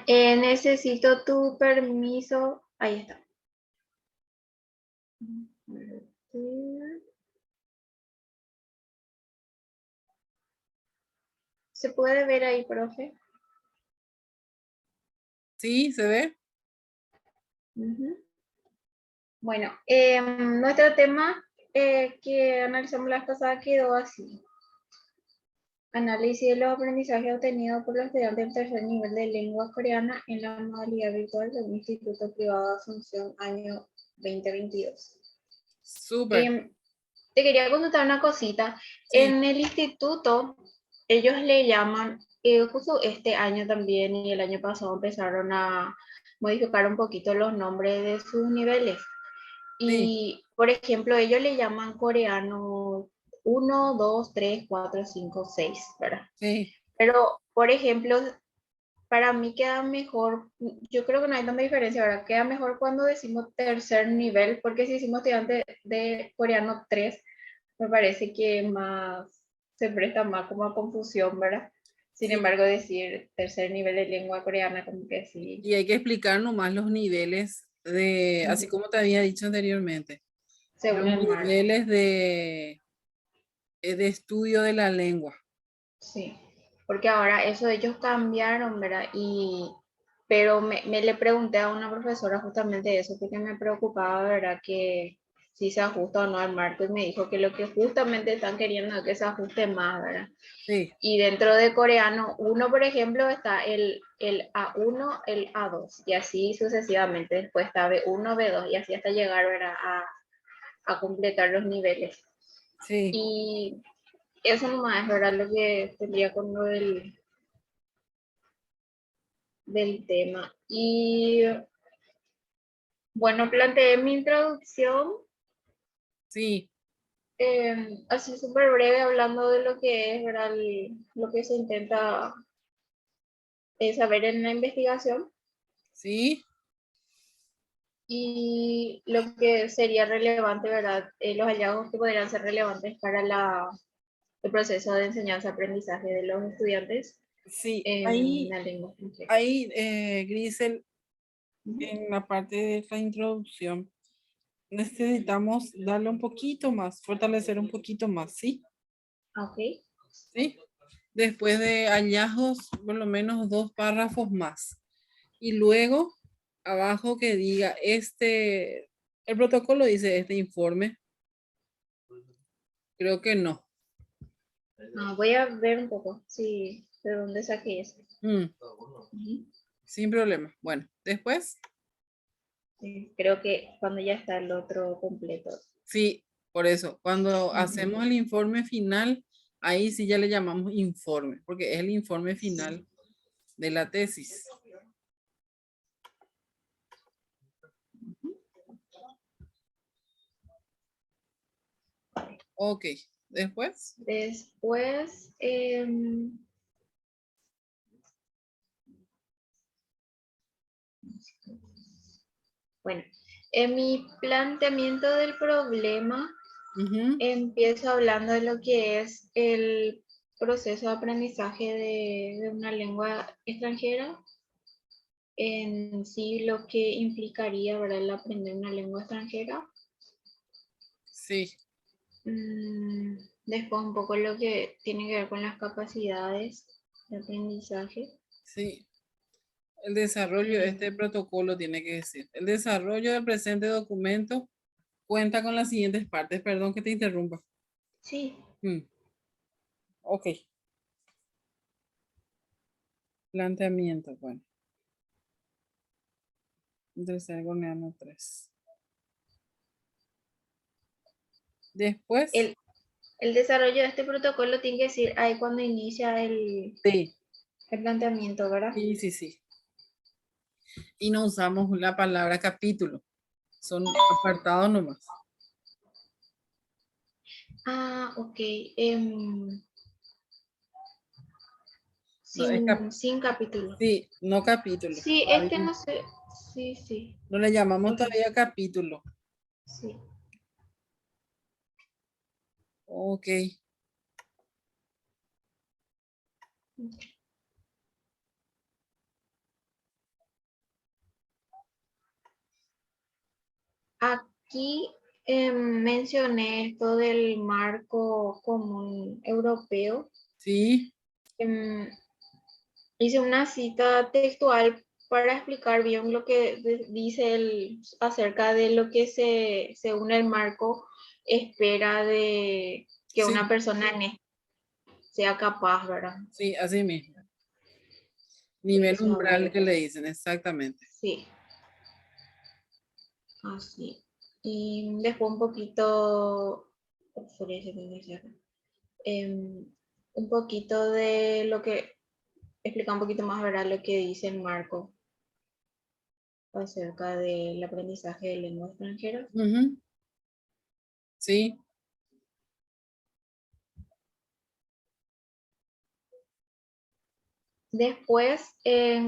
Necesito tu permiso. Ahí está. ¿Se puede ver ahí, profe? Sí, ¿se ve? Bueno, nuestro tema que analizamos la vez pasada quedó así. Análisis de los aprendizajes obtenidos por los estudiantes del tercer nivel de lengua coreana en la modalidad virtual del Instituto Privado de Asunción, año 2022. Súper. Te quería contar una cosita. Sí, En el instituto, ellos le llaman, justo este año también y el año pasado empezaron a modificar un poquito los nombres de sus niveles. sí, Y, por ejemplo, ellos le llaman coreano 1, 2, 3, 4, 5, 6, ¿verdad? sí. Pero, por ejemplo, para mí queda mejor, yo creo que no hay tanta diferencia, ¿verdad? Queda mejor cuando decimos tercer nivel, porque si decimos estudiante de coreano 3 me parece que más se presta más como a confusión, ¿verdad? Sin Sí, embargo, decir tercer nivel de lengua coreana, como que sí, y hay que explicar nomás los niveles de, así como te había dicho anteriormente, según los el marco. niveles de estudio de la lengua. Sí, porque ahora eso ellos cambiaron, ¿verdad? Pero me le pregunté a una profesora justamente eso, porque me preocupaba, ¿verdad? Que si se ajusta o no al marco, y me dijo que lo que justamente están queriendo es que se ajuste más, ¿verdad? Sí, Y dentro de coreano uno, por ejemplo, está el A1, el A2, y así sucesivamente. Después está B1, B2, y así hasta llegar, ¿verdad? A completar los niveles. sí. Y eso nomás es, ¿verdad? Lo que tendría con lo del tema. Y bueno, planteé mi introducción Sí, así súper breve hablando de lo que es, ¿verdad? Lo que se intenta saber en la investigación sí, y lo que sería relevante, ¿verdad? Los hallazgos que podrían ser relevantes para el proceso de enseñanza-aprendizaje de los estudiantes sí. en Ahí, la lengua extranjera. ahí Grisel, Ujú. en la parte de la introducción, necesitamos darle un poquito más, fortalecer un poquito más, ¿sí? Ok. ¿Sí? Después de hallazgos, por lo menos 2 párrafos más. Y luego, abajo que diga, el protocolo dice este informe, creo que no. Voy a ver un poco si de dónde saqué eso. Mm, Ujú. sin problema. Bueno, después, Sí, creo que cuando ya está el otro completo. sí, por eso, cuando hacemos Ujú. el informe final, ahí sí ya le llamamos informe, porque es el informe Sí. final de la tesis. Ok, después, Después, bueno, en mi planteamiento del problema ujú, empiezo hablando de lo que es el proceso de aprendizaje de una lengua extranjera, en sí lo que implicaría, ¿verdad?, el aprender una lengua extranjera. sí, Después un poco lo que tiene que ver con las capacidades de aprendizaje. sí. El desarrollo de Eh, este protocolo tiene que decir. El desarrollo del presente documento cuenta con las siguientes partes. Perdón que te interrumpa. sí, Mm, ok, planteamiento. Bueno, tercer goleano 3. Después, el, el desarrollo de este protocolo tiene que decir ahí cuando inicia sí, el planteamiento, ¿verdad? sí, sí, sí. Y no usamos la palabra capítulo. Son apartados nomás. Ok. No, es Sin capítulo. sí, no capítulo. Sí, este Todavía. no sé. Sí, sí. No le llamamos Ok, todavía capítulo. sí. Ok, Aquí mencioné esto del marco común europeo. Sí, Em, Hice una cita textual para explicar bien lo que dice acerca de lo que según el marco espera de que una sí, persona sea capaz, ¿verdad? sí, así mismo. De Nivel eso umbral hablé. que le dicen, exactamente. Sí, así. Y después un poquito, ofrece, un poquito de lo que, explica un poquito más, ¿verdad? Lo que dice el marco acerca del aprendizaje de lengua extranjera. Ujú, sí, Después,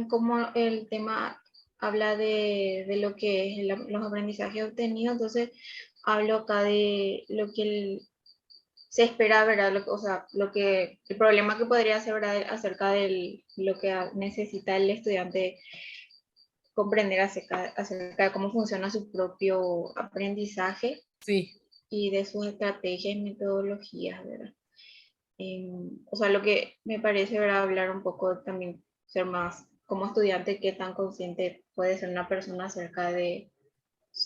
como el tema habla de lo que es los aprendizajes obtenidos, entonces hablo acá de lo que se espera, ¿verdad? O sea, el problema que podría ser, ¿verdad? Acerca de lo que necesita el estudiante comprender acerca de cómo funciona su propio aprendizaje sí, y de sus estrategias y metodologías, ¿verdad? O sea, lo que me parece, ¿verdad? Hablar un poco también, ser más como estudiante, qué tan consciente puede ser una persona acerca de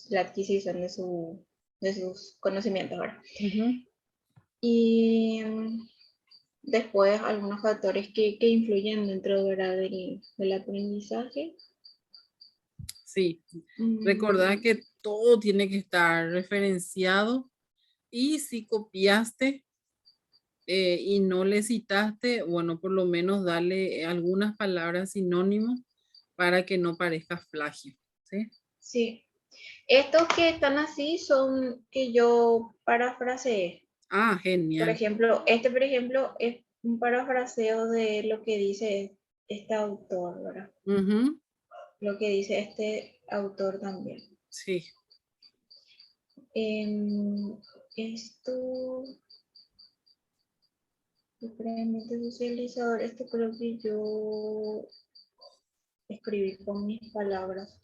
la adquisición de sus conocimientos, ¿verdad? ujú, Y después algunos factores que influyen dentro, ¿verdad? Del aprendizaje. sí. Recordá Mm, que todo tiene que estar referenciado y si copiaste y no le citaste, bueno, por lo menos darle algunas palabras sinónimos para que no parezca plagio, ¿sí? sí, estos que están así son que yo parafraseé. Ah, Por genial. ejemplo, por ejemplo, es un parafraseo de lo que dice este autor, ¿verdad? Ujú, Lo que dice este autor también. sí, Esto, realmente socializador, esto creo que yo escribí con mis palabras.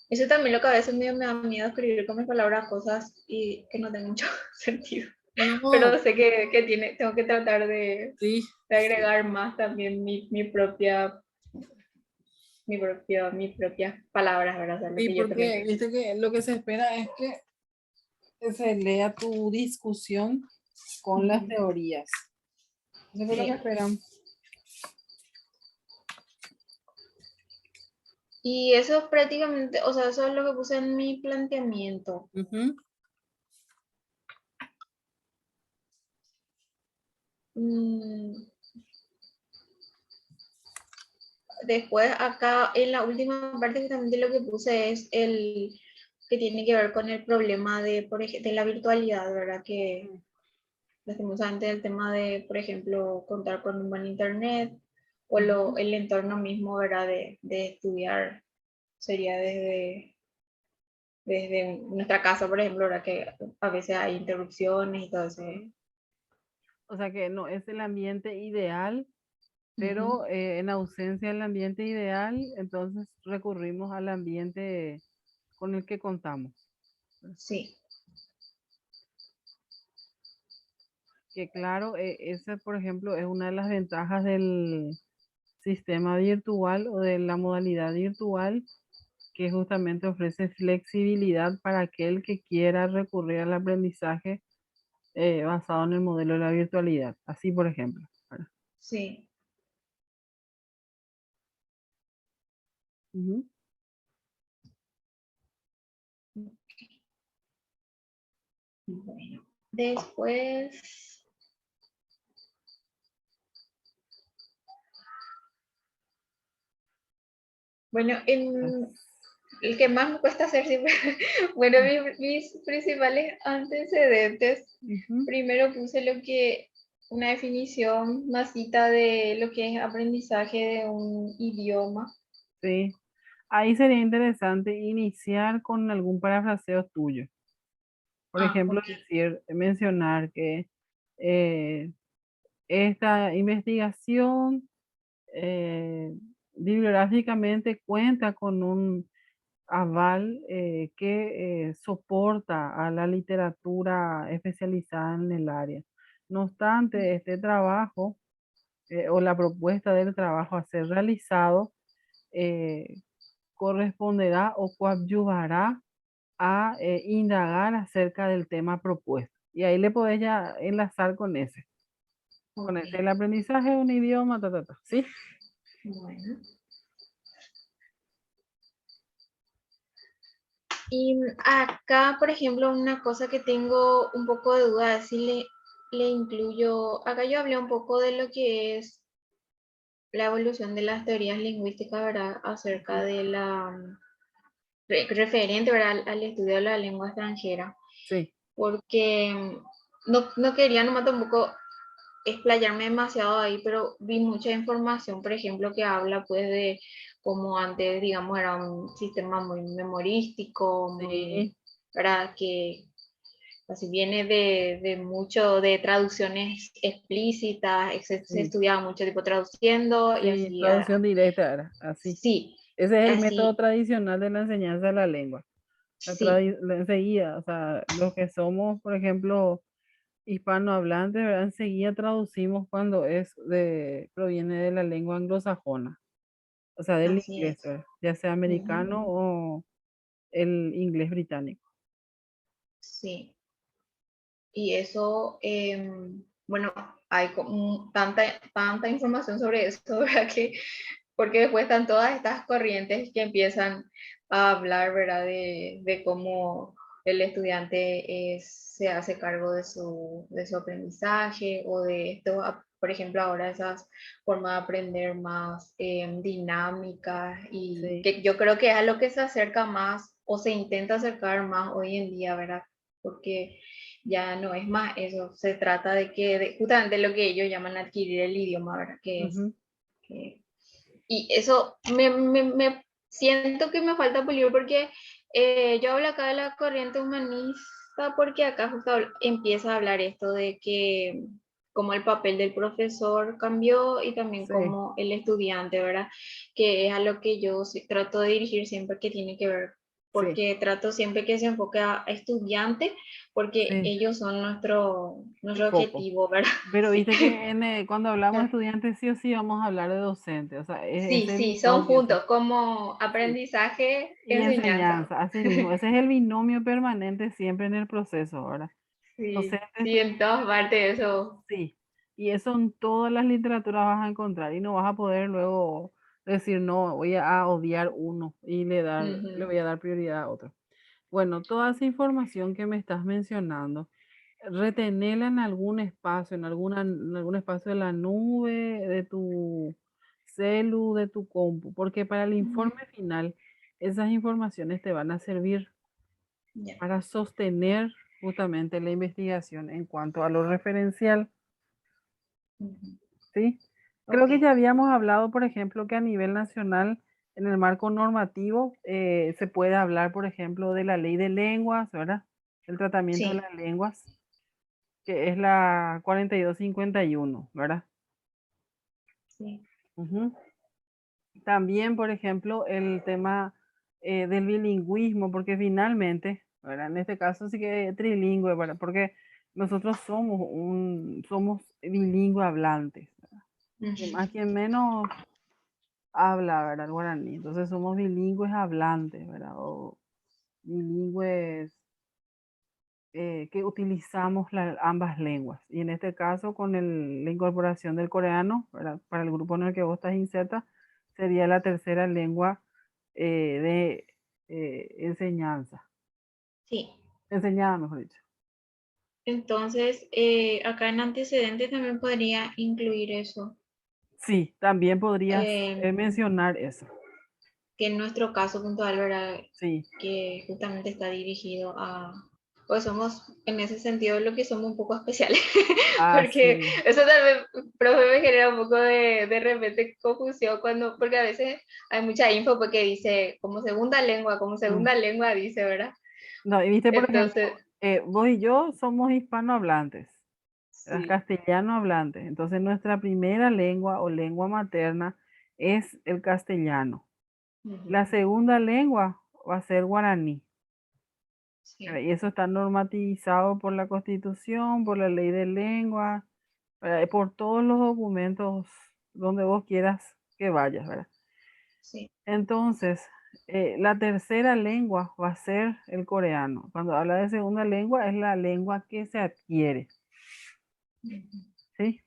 Eso también lo que a veces me da miedo escribir con mis palabras cosas y que no tengan mucho sentido. no, Pero sé que tengo que tratar sí, de agregar más también mis propias palabras, ¿verdad? O sea, lo sí, que yo también porque creo. viste que lo que se espera es que se lea tu discusión con las Ujú. teorías. Eso es lo que Sí. esperan. Y eso es prácticamente, o sea, eso es lo que puse en mi planteamiento. Ujú, Mm, Después acá en la última parte que también de lo que puse es el que tiene que ver con el problema de, por ejemplo, de la virtualidad, ¿verdad? Que lastimosamente el tema de, por ejemplo, contar con un buen internet o ujú. el entorno mismo, ¿verdad? De estudiar sería desde nuestra casa, por ejemplo, ¿verdad? Que a veces hay interrupciones y todo eso. O sea que no es el ambiente ideal, Ujú. pero en ausencia del ambiente ideal, entonces recurrimos al ambiente con el que contamos. Sí, Que claro, esa por ejemplo es una de las ventajas del sistema virtual o de la modalidad virtual, que justamente ofrece flexibilidad para aquel que quiera recurrir al aprendizaje basado en el modelo de la virtualidad. Así, por ejemplo. ¿Verdad? sí. Ujú. Bueno, después, bueno, el que más me cuesta hacer siempre, bueno, mis principales antecedentes, Ujú. primero puse una definición, una cita de lo que es aprendizaje de un idioma. Sí. Ahí sería interesante iniciar con algún parafraseo tuyo. Por Ah, ejemplo, ok. mencionar que eh, esta investigación bibliográficamente cuenta con un aval que soporta a la literatura especializada en el área. No obstante, este trabajo o la propuesta del trabajo a ser realizado eh, corresponderá o coadyuvará a indagar acerca del tema propuesto. Y ahí le podés ya enlazar con Ok, ese, el aprendizaje de un idioma, ¿sí? bueno. Y acá, por ejemplo, una cosa que tengo un poco de duda es si le incluyo, acá yo hablé un poco de lo que es la evolución de las teorías lingüísticas, ¿verdad? Acerca de la, referente, ¿verdad? Al estudio de la lengua extranjera, Sí, porque no quería nomás tampoco explayarme demasiado ahí, pero vi mucha información, por ejemplo, que habla pues de cómo antes, digamos, era un sistema muy memorístico, muy, sí, ¿verdad? Que así viene de mucho de traducciones explícitas, se sí, estudiaba mucho tipo traduciendo y sí, así, traducción directa era así. sí, Ese es el método así, tradicional de la enseñanza de la lengua. sí, Enseguida, o sea, los que somos, por ejemplo, hispanohablantes, ¿verdad? Enseguida traducimos cuando proviene de la lengua anglosajona, o sea, del así inglés, es. ¿verdad? Ya sea Ujú, americano o el inglés británico. sí. Y eso, bueno, hay tanta información sobre eso, ¿verdad? Porque después están todas estas corrientes que empiezan a hablar, ¿verdad? De cómo el estudiante se hace cargo de su aprendizaje o de esto, por ejemplo, ahora esas formas de aprender más dinámicas y Sí, que yo creo que es a lo que se acerca más o se intenta acercar más hoy en día, ¿verdad? Porque ya no es más eso, se trata de que, justamente lo que ellos llaman adquirir el idioma, ¿verdad? Que es ujú, que y eso me siento que me falta pulir porque yo hablo acá de la corriente humanista porque acá justo empieza a hablar esto de que como el papel del profesor cambió y también sí, como el estudiante, ¿verdad? Que es a lo que yo trato de dirigir siempre que tiene que ver, sí, porque trato siempre que se enfoque a estudiante, porque sí, ellos son el nuestro foco. objetivo, ¿verdad? Pero Sí. viste que cuando hablamos de estudiantes sí o sí vamos a hablar de docentes, o sea, Sí, ese sí, son binomio, juntos, como sí, aprendizaje, y enseñanza. enseñanza, así mismo, ese es el binomio permanente siempre en el proceso, ahora. Sí, Docente, sí, en todas partes eso. sí, y eso en todas las literaturas vas a encontrar y no vas a poder luego decir, no, voy a odiar uno y le Ujú, voy a dar prioridad a otro. Bueno, toda esa información que me estás mencionando, retenerla en algún espacio, en algún espacio de la nube, de tu celu, de tu compu, porque para el ujú, informe final, esas informaciones te van a servir ya, para sostener justamente la investigación en cuanto a lo referencial, ujú. ¿sí? Creo Ok, que ya habíamos hablado, por ejemplo, que a nivel nacional, en el marco normativo, se puede hablar, por ejemplo, de la ley de lenguas, ¿verdad? El tratamiento de sí, las lenguas, que es la 4251, ¿verdad? sí, Ujú. También, por ejemplo, el tema del bilingüismo, porque finalmente, ¿verdad? En este caso sí que es trilingüe, ¿verdad? Porque nosotros somos bilingüe hablantes, ¿verdad? Quien ujú, más, quien menos habla, ¿verdad? El guaraní. Entonces somos bilingües hablantes, ¿verdad? O bilingües que utilizamos ambas lenguas. Y en este caso, con la incorporación del coreano, ¿verdad? Para el grupo en el que vos estás inserta, sería la tercera lengua de enseñanza. sí. Enseñada, mejor dicho. Entonces, acá en antecedentes también podría incluir eso, Sí, también podrías em, mencionar eso. que en nuestro caso puntual, ¿verdad? Sí. Que justamente está dirigido a, pues somos en ese sentido lo que somos un poco especiales, Ah, porque sí. eso tal vez, profe, me genera un poco de repente confusión cuando, porque a veces hay mucha info porque dice como Mm. segunda lengua dice, ¿verdad? No, y viste, por ejemplo, Entonces, vos y yo somos hispanohablantes, sí. castellano hablantes. Entonces, nuestra primera lengua o lengua materna es el castellano. Ujú, La segunda lengua va a ser guaraní. Sí. Y eso está normativizado por la Constitución, por la ley de lengua, por todos los documentos donde vos quieras que vayas, ¿verdad? Sí. Entonces, la tercera lengua va a ser el coreano. Cuando habla de segunda lengua, es la lengua que se adquiere. ¿Sí?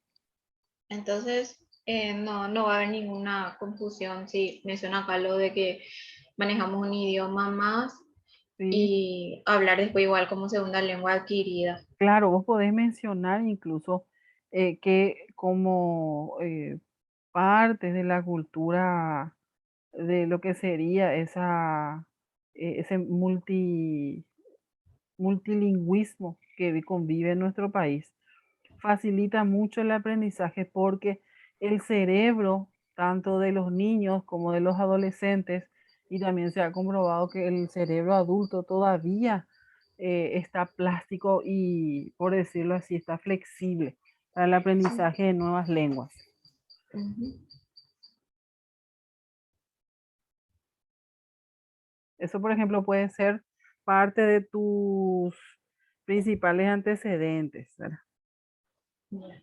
Entonces, no va a haber ninguna confusión si menciona acá lo de que manejamos un idioma más Sí. y hablar después igual como segunda lengua adquirida. Claro, vos podés mencionar incluso que como parte de la cultura de lo que sería ese multilingüismo que convive en nuestro país, facilita mucho el aprendizaje porque el cerebro, tanto de los niños como de los adolescentes, y también se ha comprobado que el cerebro adulto todavía está plástico y, por decirlo así, está flexible para el aprendizaje de nuevas lenguas. Ujú. Eso, por ejemplo, puede ser parte de tus principales antecedentes, ¿verdad? Bien.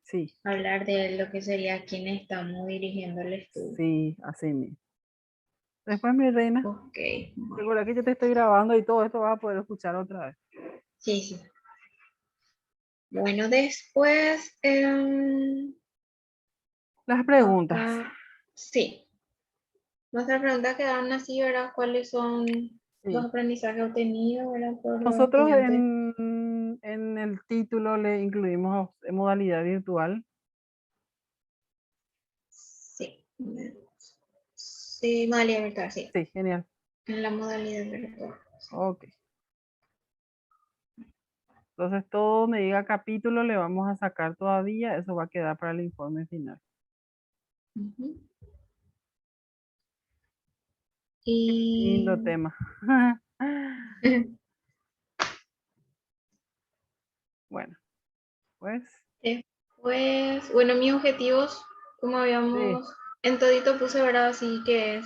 Sí, Hablar de lo que sería quienes estamos dirigiendo el estudio. sí, así mismo. Después, mi reina, Ok, bueno. recuerda que yo te estoy grabando y todo esto vas a poder escuchar otra vez. Sí, sí. Bueno, después, Las preguntas. acá, sí. Nuestras preguntas quedaron así, ¿verdad? ¿Cuáles son los Sí. aprendizajes obtenidos, ¿verdad? Por los Nosotros estudiantes. en el título le incluimos modalidad virtual. Sí. Sí, modalidad virtual, sí. Sí, genial. En la modalidad virtual. Ok. Entonces todo donde diga capítulo le vamos a sacar todavía. Eso va a quedar para el informe final. Ujú. Lindo Y tema. Bueno, pues después, bueno, mis objetivos, como sí, habíamos, en todito puse, ¿verdad? Así que es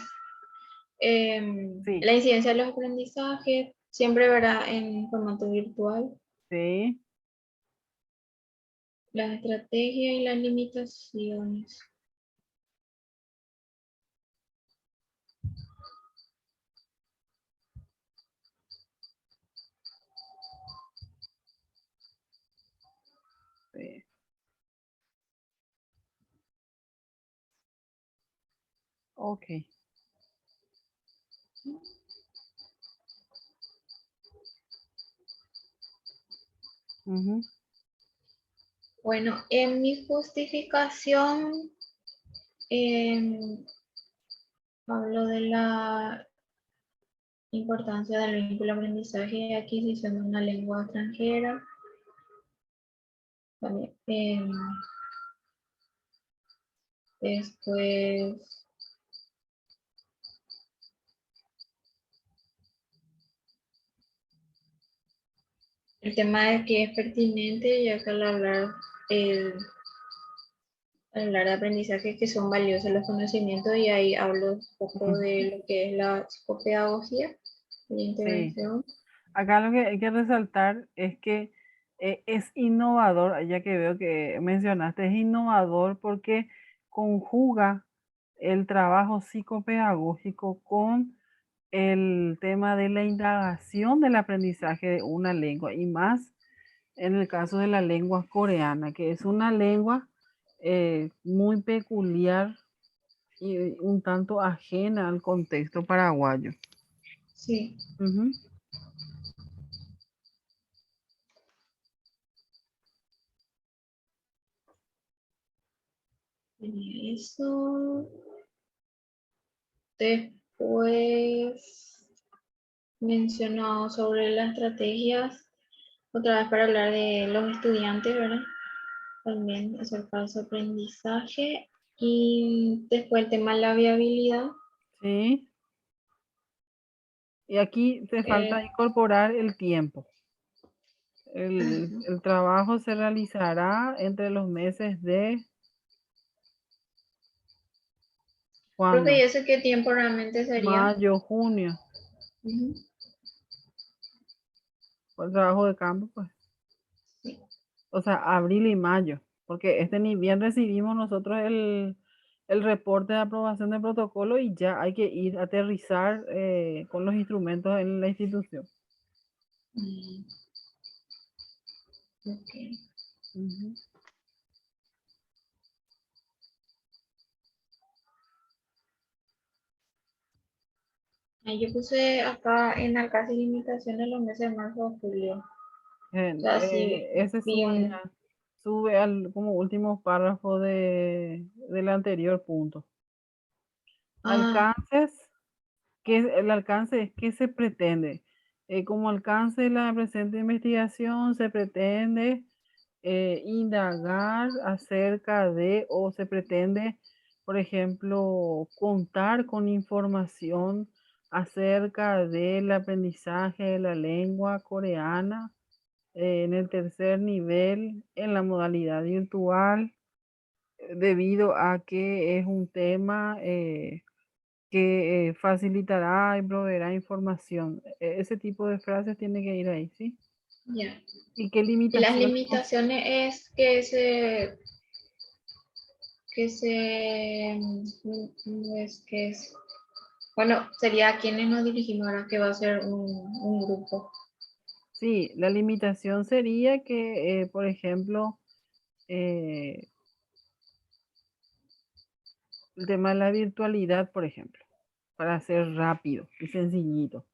sí, la incidencia de los aprendizajes, siempre, ¿verdad? En formato virtual, sí. las estrategias y las limitaciones. Sí. Ok. Ujú. Bueno, en mi justificación hablo de la importancia del vínculo aprendizaje y adquisición de una lengua extranjera. También, después, el tema de que es pertinente, ya que el- al hablar de aprendizaje que son valiosos los conocimientos, y ahí hablo un poco Ujú. de lo que es la psicopedagogía, la Sí. intervención. Acá lo que hay que resaltar es que es innovador, ya que veo que mencionaste, es innovador porque conjuga el trabajo psicopedagógico con el tema de la indagación del aprendizaje de una lengua y más en el caso de la lengua coreana, que es una lengua muy peculiar y un tanto ajena al contexto paraguayo. Sí, Ujú. tenía eso. Después mencionado sobre las estrategias, otra vez para hablar de los estudiantes, ¿verdad? También acerca de su aprendizaje. Y después el tema de la viabilidad. Sí. Y aquí te falta eh, incorporar el tiempo. El trabajo se realizará entre los meses de Creo que ¿cuándo? ya sé qué tiempo realmente sería. Mayo, junio. Ujú. Por el trabajo de campo, pues. Sí. O sea, abril y mayo, porque ni bien recibimos nosotros el reporte de aprobación del protocolo y ya hay que ir a aterrizar con los instrumentos en la institución. Mm, ok. Ujú. Yo puse acá en alcance y limitaciones los meses de marzo a julio. O sea, sí, Ese vi sube, sube al como último párrafo del anterior punto. Ah, Alcances, el alcance es qué se pretende. Como alcance de la presente investigación, se pretende indagar acerca de, o se pretende, por ejemplo, contar con información acerca del aprendizaje de la lengua coreana en el tercer nivel en la modalidad virtual, debido a que es un tema que facilitará y proveerá información. Ese tipo de frases tiene que ir ahí, ¿sí? ya. ¿Y qué Y las limitaciones? limitaciones es ¿cómo es que es? Bueno, sería a quienes nos dirigimos ahora, que va a ser un grupo. Sí, la limitación sería que, por ejemplo, eh, el tema de la virtualidad, por ejemplo, para ser rápido y sencillito.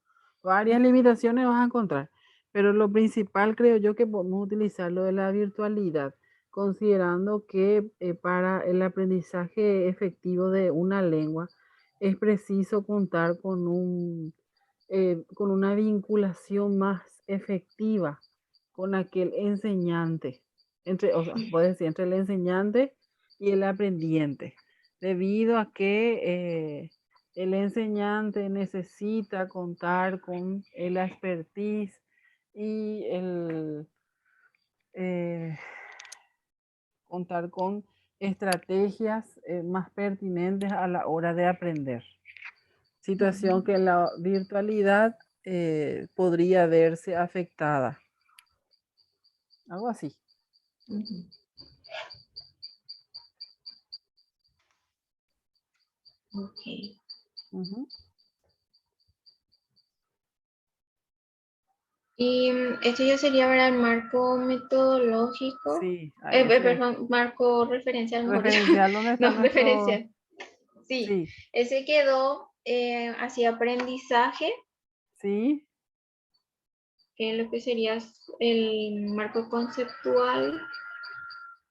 Varias limitaciones vas a encontrar, pero lo principal creo yo que podemos utilizar lo de la virtualidad, considerando que para el aprendizaje efectivo de una lengua es preciso contar con una vinculación más efectiva con aquel enseñante, o sea, puede decir, entre el enseñante y el aprendiente, debido a que el enseñante necesita contar con el expertise y eh, contar con estrategias más pertinentes a la hora de aprender. Situación que la virtualidad podría verse afectada. Algo así. Ujú. Ok. Ujú. Y esto ya sería para el marco metodológico, Sí, ahí ese perdón, marco referencial, mejor dicho, referencial donde está no nuestro, referencial. Sí, sí, ese quedó hacia aprendizaje, sí, que es lo que sería el marco conceptual,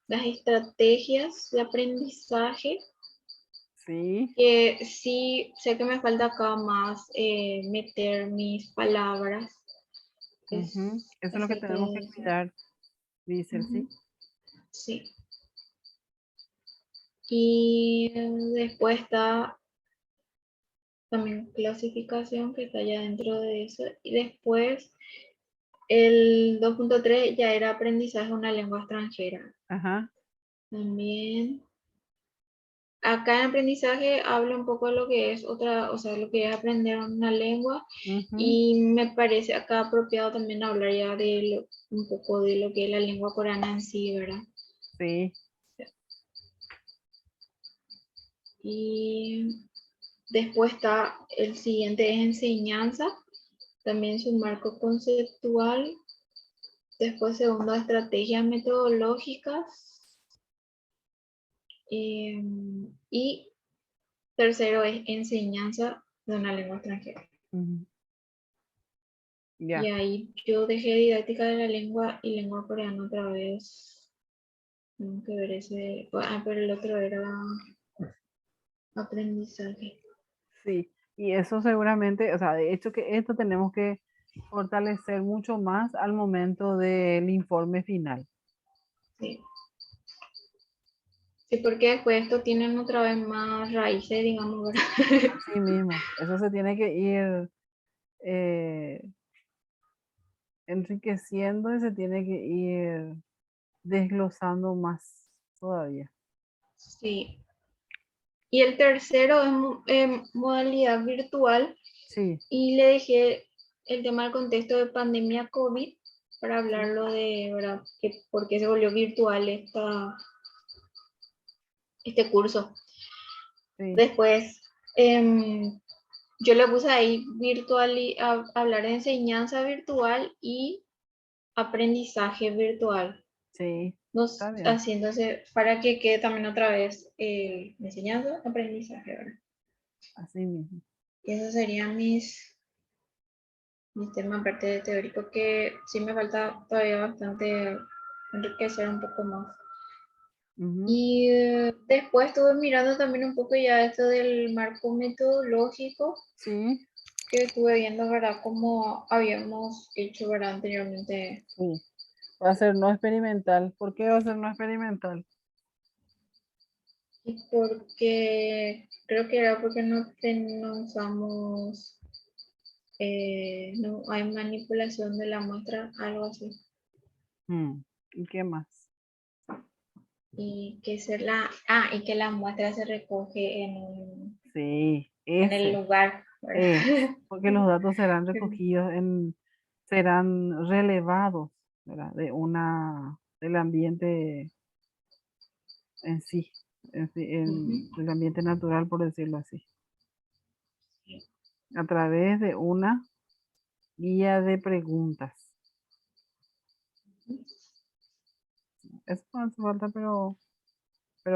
las estrategias de aprendizaje, sí, que sí sé que me falta acá más meter mis palabras. ujú. Es Eso es lo que así tenemos que que cuidar, dice, ujú, sí, sí. Y después está también clasificación que está ya dentro de eso. Y después el 2.3 ya era aprendizaje de una lengua extranjera. ajá, También acá en aprendizaje habla un poco de lo que es otra, o sea, lo que es aprender una lengua ujú, y me parece acá apropiado también hablar ya de un poco de lo que es la lengua coreana en sí, ¿verdad? sí, Y después está el siguiente es enseñanza, también su marco conceptual. Después segundo, estrategias metodológicas. Y tercero es enseñanza de una lengua extranjera. ujú, Y ya, ahí yo dejé didáctica de la lengua y lengua coreana otra vez. Tengo que ver ese. Ah, pero el otro era aprendizaje. sí. Y eso seguramente, o sea, de hecho que esto tenemos que fortalecer mucho más al momento del informe final. Sí. Sí, porque después esto tienen otra vez más raíces, digamos, ¿verdad? Así mismo, eso se tiene que ir eh, enriqueciendo y se tiene que ir desglosando más todavía. Sí. Y el tercero es modalidad virtual. Sí, Y le dejé el tema del contexto de pandemia COVID para hablarlo de, ¿verdad? Que por qué se volvió virtual este curso. sí, Después, yo le puse ahí virtual y hablar de enseñanza virtual y aprendizaje virtual. sí, Nos, está bien. haciéndose para que quede también otra vez enseñanza, aprendizaje, ¿verdad? Así mismo. Y esos serían mis temas, aparte de teórico, que sí me falta todavía bastante enriquecer un poco más. Ujú. Y después estuve mirando también un poco ya esto del marco metodológico Sí, que estuve viendo, ¿verdad? Como habíamos hecho, ¿verdad? Anteriormente. sí. Va a ser no experimental. ¿Por qué va a ser no experimental? Y porque creo que era porque no usamos, no hay manipulación de la muestra, algo así. ¿Y qué más? Y que la muestra se recoge Sí, en el ese lugar, es. ¿verdad? Porque los datos serán recogidos serán relevados, ¿verdad? Del ambiente en sí, Ujú. del ambiente natural, por decirlo así. A través de una guía de preguntas. Eso no hace falta, pero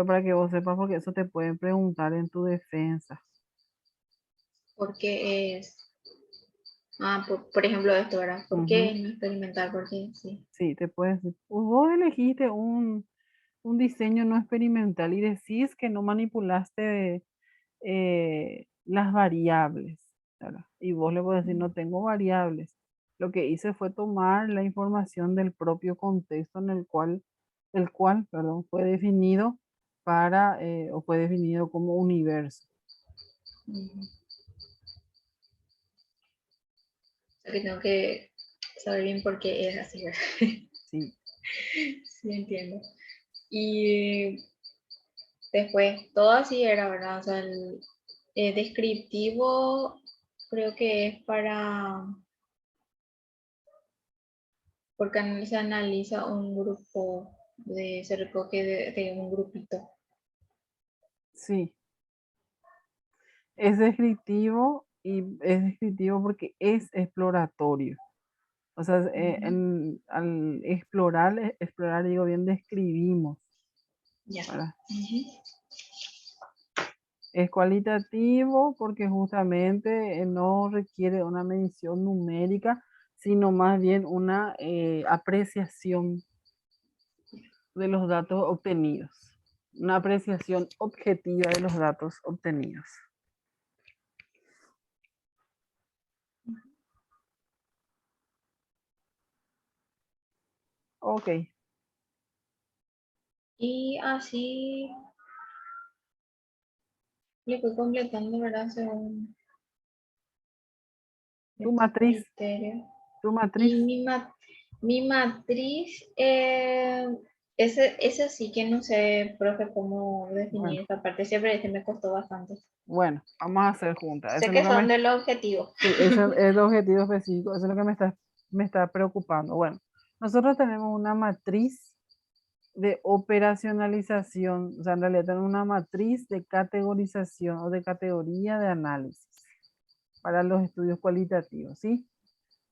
para que vos sepas, porque eso te pueden preguntar en tu defensa. Porque por ejemplo, esto, ¿verdad? ¿Por Ujú. qué no experimentar? Porque sí. Sí, te puedes. Vos elegiste un diseño no experimental y decís que no manipulaste las variables, ¿verdad? Y vos le podés decir, no tengo variables. Lo que hice fue tomar la información del propio contexto en perdón, fue definido o fue definido como universo. Ujú. O sea que tengo que saber bien por qué es así, ¿verdad? Sí, Sí, entiendo. Y después, todo así era, ¿verdad? O sea, el descriptivo creo que es porque se analiza un grupo, se recoge de un grupito. sí. Es descriptivo y es descriptivo porque es exploratorio. O sea, Ujú. al explorar, digo bien, describimos, Ya. ¿verdad? Ujú. Es cualitativo porque justamente no requiere una medición numérica, sino más bien una apreciación de los datos obtenidos, una apreciación objetiva de los datos obtenidos. Ok, Y así le fui completando, ¿verdad? Según tu estos matriz, criterios. tu matriz. Y mi matriz, ese sí que no sé, profe, cómo definir Bueno, esta parte. Siempre este me costó bastante. bueno, vamos a hacer juntas. Eso Sé es lo que que son del objetivo. sí, ese es el objetivo específico, eso es lo que me está preocupando. Bueno, nosotros tenemos una matriz de operacionalización, o sea, en realidad tenemos una matriz de categorización o de categoría de análisis para los estudios cualitativos, ¿sí?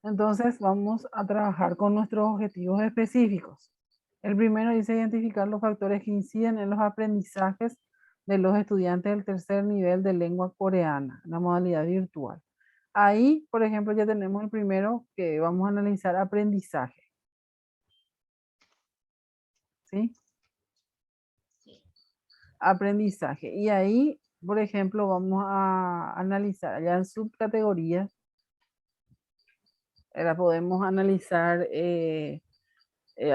Entonces vamos a trabajar con nuestros objetivos específicos. El primero dice identificar los factores que inciden en los aprendizajes de los estudiantes del tercer nivel de lengua coreana, la modalidad virtual. Ahí, por ejemplo, ya tenemos el primero que vamos a analizar aprendizaje, ¿sí? Aprendizaje. Y ahí, por ejemplo, vamos a analizar allá en subcategorías, podemos analizar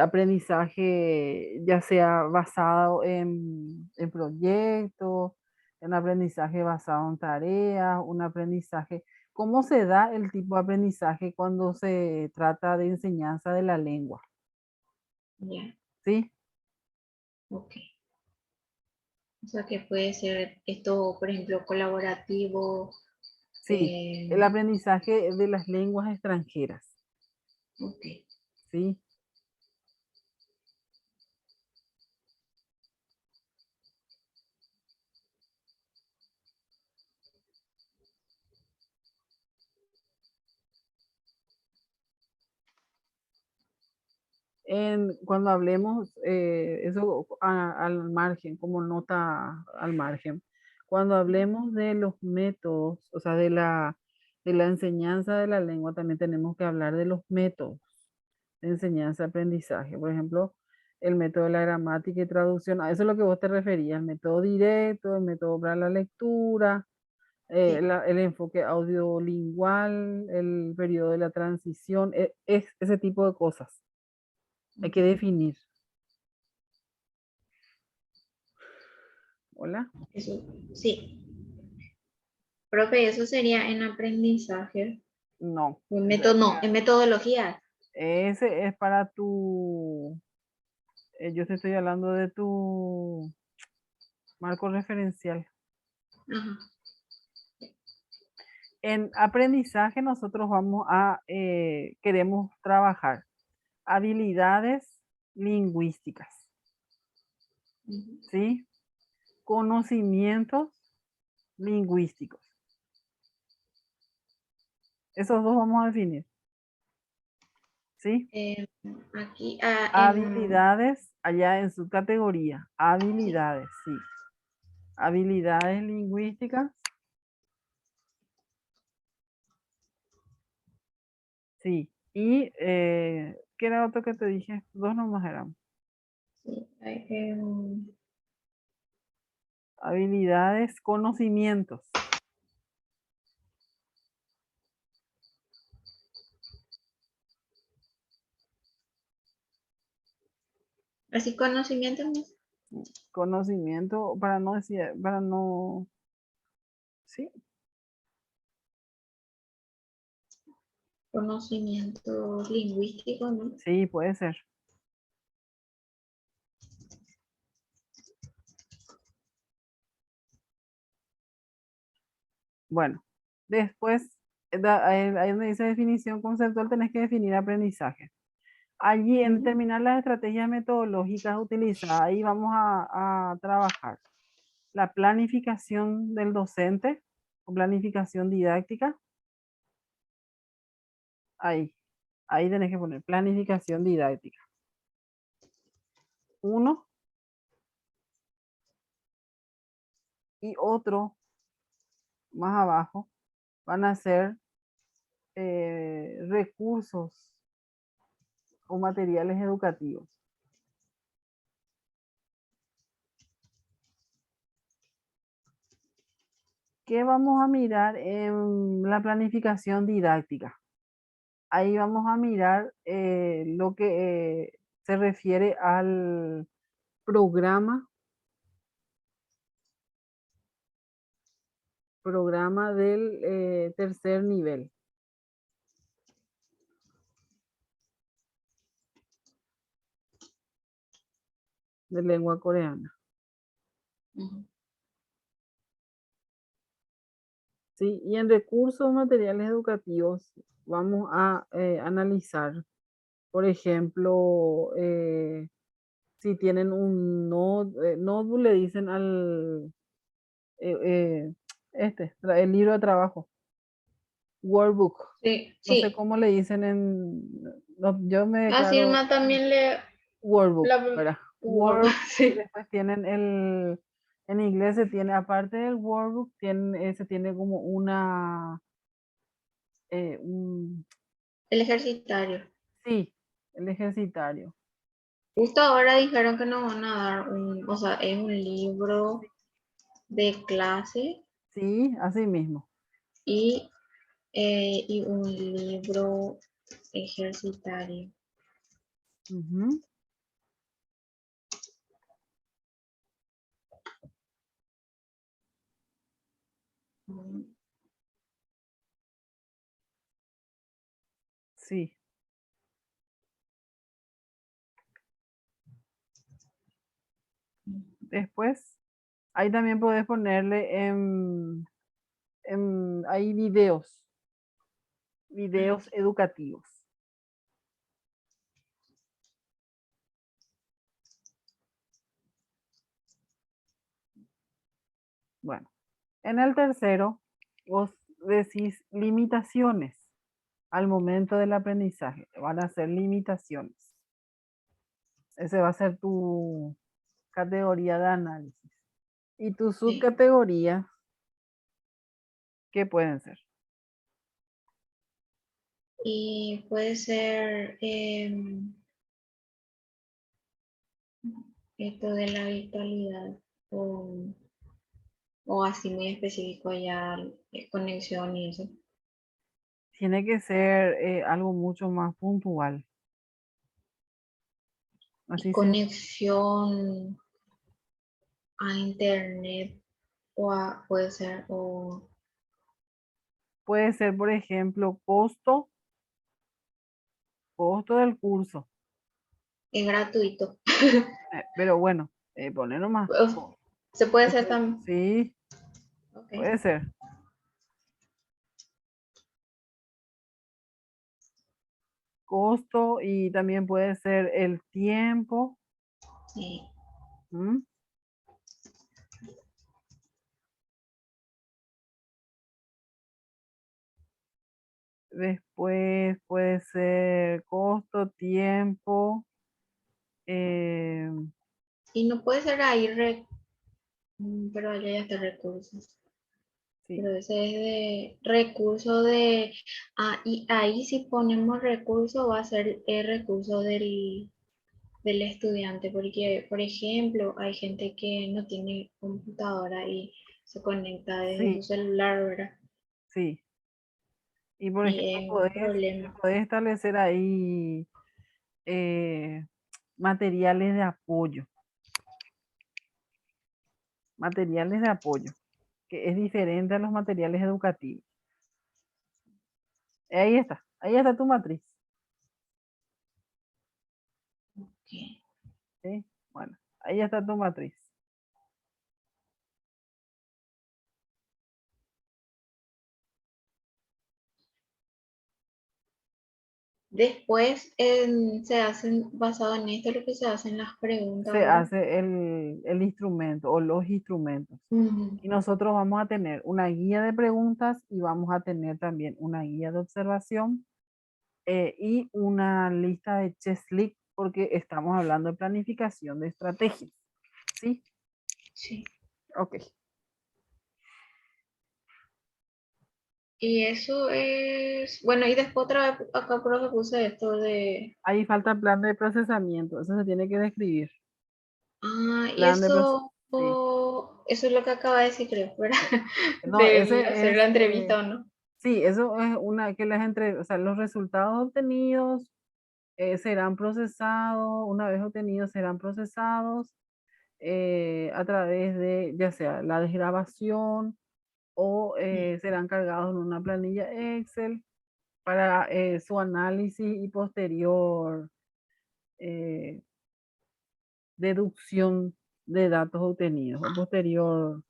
aprendizaje ya sea basado en proyectos, en aprendizaje basado en tareas, un aprendizaje. ¿Cómo se da el tipo de aprendizaje cuando se trata de enseñanza de la lengua? Ya, ¿Sí? ok. O sea que puede ser esto, por ejemplo, colaborativo, Sí, el aprendizaje de las lenguas extranjeras. Ok. ¿Sí? Cuando hablemos, eso al margen, como nota al margen, cuando hablemos de los métodos, o sea, de la enseñanza de la lengua, también tenemos que hablar de los métodos de enseñanza-aprendizaje. Por ejemplo, el método de la gramática y traducción, a eso es lo que vos te referías, el método directo, el método para la lectura, Sí. el enfoque audiolingual, el periodo de la transición, es ese tipo de cosas. Hay que definir. Hola. Eso, sí. Profe, eso sería en aprendizaje. No. En método, no, en metodología. Ese es para tu, yo te estoy hablando de tu marco referencial. Ajá. En aprendizaje nosotros queremos trabajar habilidades lingüísticas, Ujú. ¿sí? Conocimientos lingüísticos. Esos dos vamos a definir, ¿sí? Aquí, Habilidades, allá en su categoría, habilidades, sí. Habilidades lingüísticas, sí. Y, ¿qué era otro que te dije? Dos nomás eran. sí, Habilidades, conocimientos. así conocimiento, ¿no? Conocimiento, para no decir, para no, sí, Conocimientos lingüísticos, ¿no? sí, puede ser. Bueno, después, ahí donde dice definición conceptual, tenés que definir aprendizaje. Allí, en Ujú. determinar las estrategias metodológicas utilizadas, ahí vamos a trabajar la planificación del docente o planificación didáctica. Ahí tenés que poner planificación didáctica. Uno y otro más abajo van a ser recursos o materiales educativos. ¿Qué vamos a mirar en la planificación didáctica? Ahí vamos a mirar lo que se refiere al programa, programa del tercer nivel de lengua coreana. Ujú. ¿Sí? Y en recursos materiales educativos vamos a analizar, por ejemplo, si tienen un notebook, le dicen al, eh, eh, el libro de trabajo, workbook. Sí, No sé sí. cómo le dicen no, yo me A declaro Silma también le, workbook, la, ¿verdad? Word, Workbook, y sí. después tienen en inglés se tiene, aparte del workbook, se tiene como eh, un- El ejercitario. sí, el ejercitario. Justo ahora dijeron que nos van a dar o sea, es un libro de clase Sí, así mismo. y, y un libro ejercitario. Ujú. Mm. Sí. Después, ahí también podés ponerle Hay videos educativos. Bueno, en el tercero, vos decís limitaciones al momento del aprendizaje. Van a ser limitaciones. Ese va a ser tu categoría de análisis. Y tu subcategoría, ¿qué pueden ser? Y puede ser esto de la virtualidad o así muy específico ya conexión y eso. Tiene que ser algo mucho más puntual. Y Así se conexión a internet puede ser o puede ser, por ejemplo, costo del curso. es gratuito. Pero bueno, poner nomás. Se puede hacer también. Sí, Okay. puede ser. Costo y también puede ser el tiempo. Sí. ¿Mm? Después puede ser costo, tiempo. eh, Y no puede ser ahí, pero allá ya está recursos. sí, Pero ese es de recurso de, y ahí si ponemos recurso va a ser el recurso del estudiante, porque, por ejemplo, hay gente que no tiene computadora y se conecta desde su sí, celular, ¿verdad? sí. Y por Y ejemplo, es un problema. podés establecer ahí eh, materiales de apoyo. Materiales de apoyo, que es diferente a los materiales educativos. Ahí está tu matriz. Okay. ¿Sí? Bueno, ahí está tu matriz. Después se hacen, basado en esto, lo que se hacen las preguntas, Se ¿verdad? hace el instrumento o los instrumentos. Ujú. Y nosotros vamos a tener una guía de preguntas y vamos a tener también una guía de observación y una lista de checklist porque estamos hablando de planificación de estrategias. ¿Sí? Sí. Ok. Y eso es, bueno, y después otra vez acá profe puse esto de, Ahí falta plan de procesamiento. Eso se tiene que describir. y Plan de eso, sí. eso es lo que acaba de decir, creo, ¿verdad? No, De ese hacer es, la entrevista o no. sí, eso es una que o sea, los resultados obtenidos serán procesados, una vez obtenidos serán procesados a través de ya sea la desgrabación o serán cargados en una planilla Excel para su análisis y posterior eh, deducción de datos obtenidos o posterior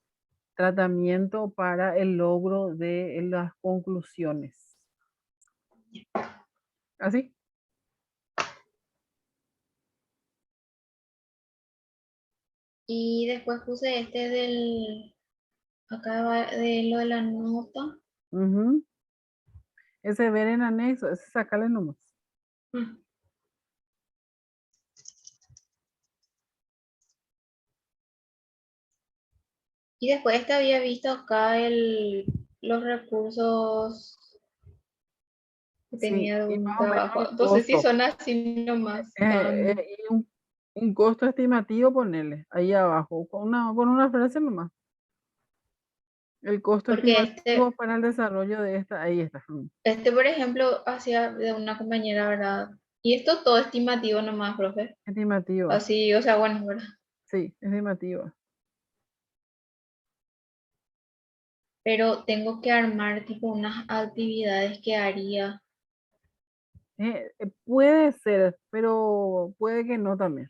tratamiento para el logro de las conclusiones. ¿Así? Y después puse este acá de lo de la nota. Ujú. Ese ver en anexo, ese sacarle nomás. Mm. Y después este había visto acá los recursos que Sí, tenía de y un más o menos trabajo. el No sé si costo. son así nomás. Y un costo estimativo ponerle ahí abajo, con una frase nomás. El costo Porque estimativo para el desarrollo de esta, ahí está. por ejemplo, hacía de una compañera, ¿verdad? Y esto todo estimativo nomás, profe. Estimativo, Así, o sea, bueno, ¿verdad? sí, estimativo. Pero tengo que armar tipo unas actividades que haría. Puede ser, pero puede que no también.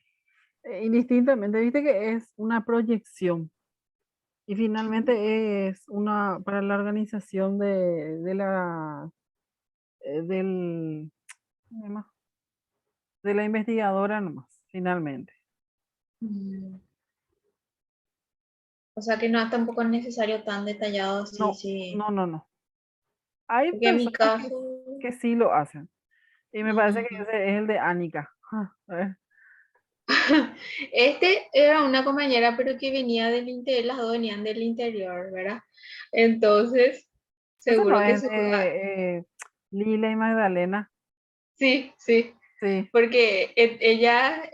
Indistintamente, viste que es una proyección. Y finalmente es una para la organización de la del ¿cómo se llama? De la investigadora nomás, finalmente. Mm. O sea que no es tampoco necesario tan detallado, sí, No, sí. no, no, no. Hay Porque en mi personas caso, que sí lo hacen. Y me parece que ujú. ese es el de Annika. A ver. Este era una compañera, pero que venía del interior, las dos venían del interior, ¿verdad? Entonces, Eso no seguro que es su... de Lila y Magdalena. Sí, sí, Sí, porque ella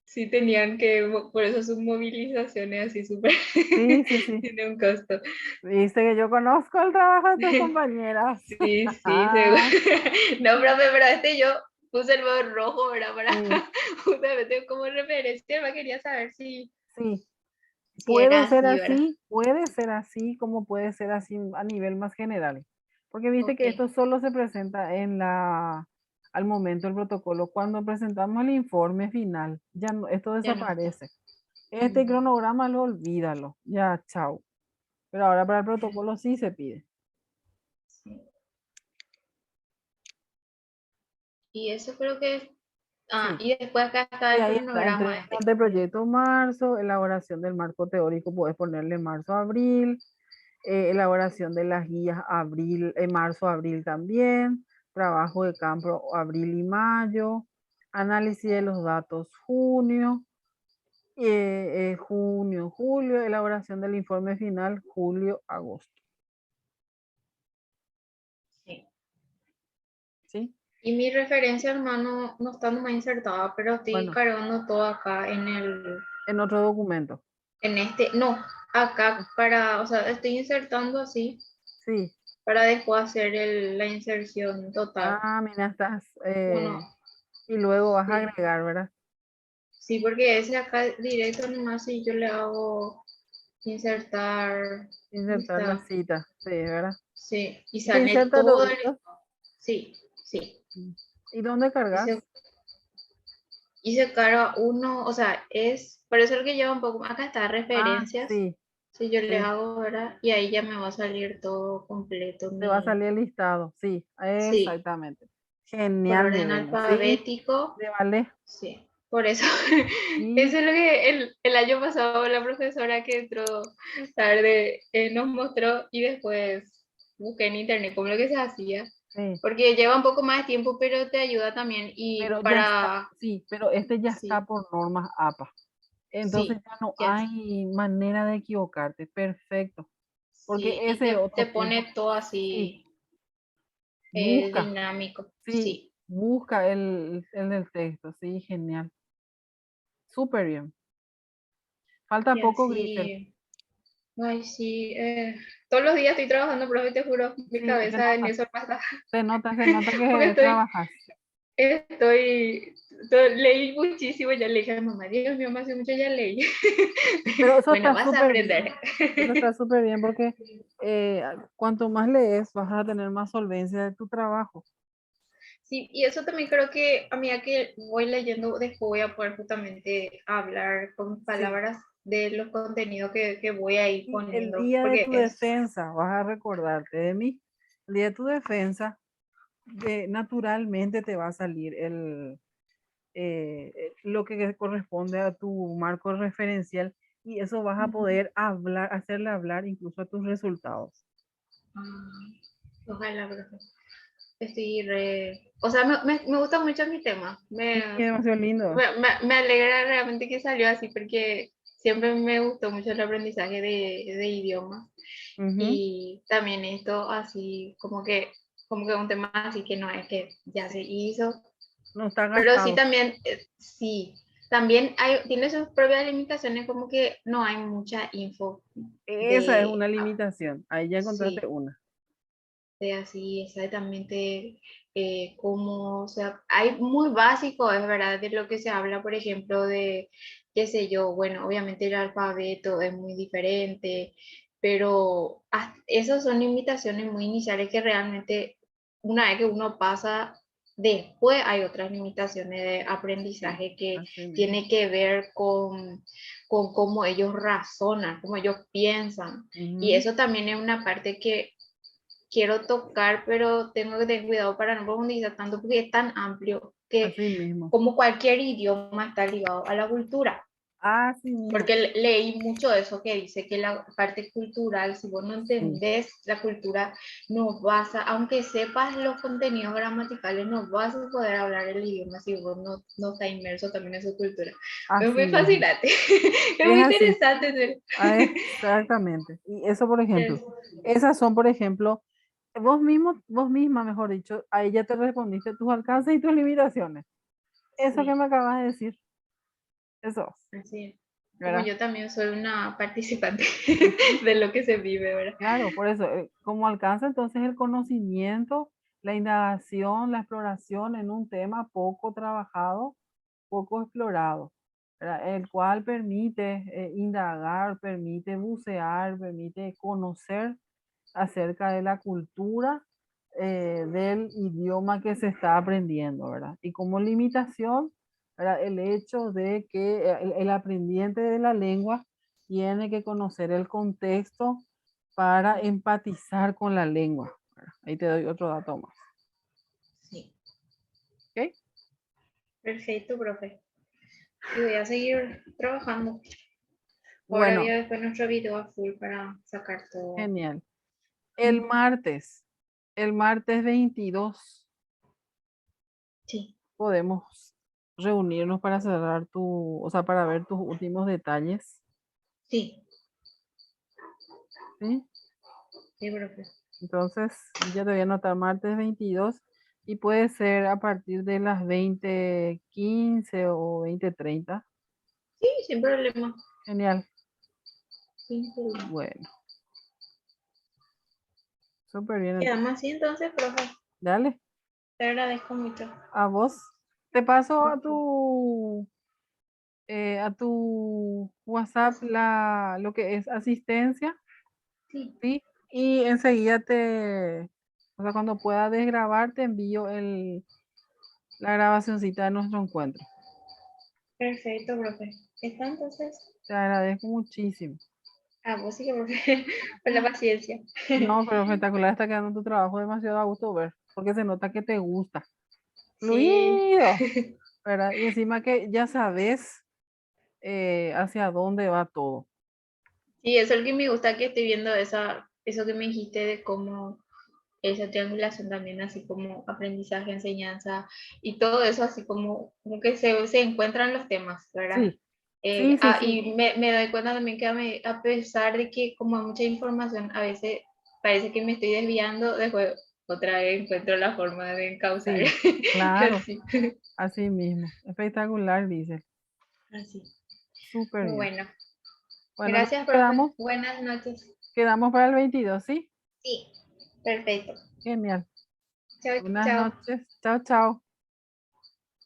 sí tenían que, por eso sus movilizaciones así súper, sí, sí, sí. tiene un costo. Viste que yo conozco el trabajo de tus compañeras. Sí, sí, seguro. No, profe, pero yo puse el modo rojo, ¿verdad? Para Sí, justamente como referencia, me quería saber sí. si era así, ¿verdad? Puede ser así, como puede ser así a nivel más general. Porque viste Ok, que esto solo se presenta al momento del protocolo. Cuando presentamos el informe final, ya no, esto ya no está. desaparece. Este Mm, cronograma lo olvídalo. Ya, chao. Pero ahora para el ya, protocolo sí se pide. sí. Y eso creo que... Ah, Sí. y después acá está Y el ahí está, cronograma entrega este. de proyecto marzo, elaboración del marco teórico, puedes ponerle marzo-abril, elaboración de las guías abril, marzo-abril también, trabajo de campo abril y mayo, análisis de los datos junio, junio, julio, elaboración del informe final julio, agosto. Sí. ¿Sí? Y mi referencia, hermano, no está nomás insertada, pero estoy Bueno, cargando todo acá en el, en otro documento. en este, no, acá para, o sea, estoy insertando así Sí. para después hacer la inserción total. Ah, mira, estás, Uno, y luego vas a sí, agregar, ¿verdad? sí, porque ese acá directo nomás si yo le hago insertar, ¿dónde Insertar la está? cita, sí, ¿verdad? Sí, y Y te sale inserta todo todito. sí, sí. ¿Y dónde Hice, cargas? hice cara uno, o sea, es, por eso es que lleva un poco, acá está Ah, referencias, sí, si yo le sí. hago, ¿verdad? Y ahí ya me va a salir todo completo, Te va a mi, salir el listado. Sí, sí, exactamente. por Genial, mi orden reina. Sí, alfabético, le vale. sí, por eso. Sí, Eso es lo que el año pasado la profesora que entró tarde nos mostró y después busqué en internet cómo lo que se hacía, sí. porque lleva un poco más de tiempo, pero te ayuda también y Pero ya está, para, sí, pero este ya está sí, por normas APA. Entonces sí, ya no ya, hay manera de equivocarte. Perfecto. sí, Porque y ese te otro tiempo, pone todo sí, así busca, dinámico, sí, sí, busca el del texto. Sí, genial. Súper bien. Falta y poco, Grisel. así, ay, sí, todos los días estoy trabajando, pero te juro, mi Sí, cabeza en eso pasa, se nota porque que trabajas. leí muchísimo, ya le dije a mi mamá, Dios mío, me hace mucho ya leí. Pero eso Bueno, está vas a súper bien. aprender. Eso está súper bien porque cuanto más lees, vas a tener más solvencia de tu trabajo. Sí, y eso también creo que a medida que voy leyendo, después voy a poder justamente hablar con Sí. palabras de los contenidos que voy a ir Y el poniendo, día de porque tu es, defensa, vas a recordarte de mí. El día de tu defensa, naturalmente te va a salir lo que corresponde a tu marco referencial y eso vas a poder hablar, hacerle hablar incluso a tus resultados. ojalá, profe. Estoy re... O sea, me gusta mucho mi tema. Sí, es demasiado lindo. Me alegra realmente que salió así porque siempre me gustó mucho el aprendizaje de idiomas. Ujú. Y también esto así como que un tema así que no es que ya se Sí, hizo. no está Pero sí gastado. también, sí, también hay, tiene sus propias limitaciones como que no hay mucha info Esa es de, una limitación. Ahí ya encontraste sí, una. de así exactamente cómo, o sea, hay muy básico, es verdad, de lo que se habla, por ejemplo, de, qué sé yo, bueno, obviamente el alfabeto es muy diferente, pero esas son limitaciones muy iniciales que realmente una vez que uno pasa, Después hay otras limitaciones de aprendizaje que Así mismo. tiene que ver con cómo ellos razonan, cómo ellos piensan. Y Ujú, eso también es una parte que quiero tocar, pero tengo que tener cuidado para no profundizar tanto porque es tan amplio que así mismo. como cualquier idioma está ligado a la cultura. Así mismo. Porque leí mucho eso que dice que la parte cultural, si vos no Sí, entendés la cultura, no vas a, aunque sepas los contenidos gramaticales, no vas a poder hablar el idioma si vos no estás inmerso también en su cultura. Es así muy mismo. fascinante, es Es muy así. interesante. Exactamente. Y eso, por ejemplo, esas son, por ejemplo, vos misma, mejor dicho, a ella te respondiste tus alcances y tus limitaciones. Eso que Sí, me acabas de decir, eso, así es. Como ¿verdad? yo también soy una participante Ujú. de lo que se vive, ¿verdad? Claro, por eso, como alcanza entonces el conocimiento, la indagación, la exploración en un tema poco trabajado, poco explorado, ¿verdad? El cual permite indagar, permite bucear, permite conocer acerca de la cultura del idioma que se está aprendiendo, ¿verdad? Y como limitación, ¿verdad? El hecho de que el aprendiente de la lengua tiene que conocer el contexto para empatizar con la lengua, ¿verdad? Ahí te doy otro dato más, Sí, ¿ok? perfecto, profe. Y voy a seguir trabajando. Ahora voy Bueno, a después nuestro video a full para sacar todo. genial. El martes, el martes 22 Sí, podemos reunirnos para cerrar o sea, para ver tus últimos detalles, sí, ¿sí? sí, profe. Entonces, ya te voy a anotar martes 22 y puede ser a partir de las 20:15 o 20:30. Sí, sin problema. Genial. Sin problema. Bueno, súper bien. Quedamos así entonces, profe. Dale, Te agradezco mucho. a vos. Te paso Ok, a tu WhatsApp WhatsApp. lo que es asistencia, Sí, ¿sí? Y enseguida o sea, cuando pueda desgrabar, te envío la grabacioncita de nuestro encuentro. perfecto, profe. Está entonces. Te agradezco muchísimo. A vos sí que, profe, por la paciencia. No, pero espectacular está quedando tu trabajo demasiado a gusto ver, porque se nota que te gusta. Sí. Fluido, ¿verdad? Y encima que ya sabes hacia dónde va todo. Sí, eso es lo que me gusta que estoy viendo eso que me dijiste de cómo esa triangulación también, así como aprendizaje, enseñanza y todo eso, así como que se encuentran los temas, ¿verdad? Sí, sí, sí, sí. Y me doy cuenta también que a pesar de que como hay mucha información, a veces parece que me estoy desviando, después otra vez encuentro la forma de encauzar. Sí, claro, Así, así mismo. Espectacular, dice. así. Súper bien. Bueno, Bueno, entonces gracias, profe. Buenas noches. quedamos para el 22, ¿sí? Sí, perfecto. Genial. Chao, Buenas chao. noches. Chao, chao.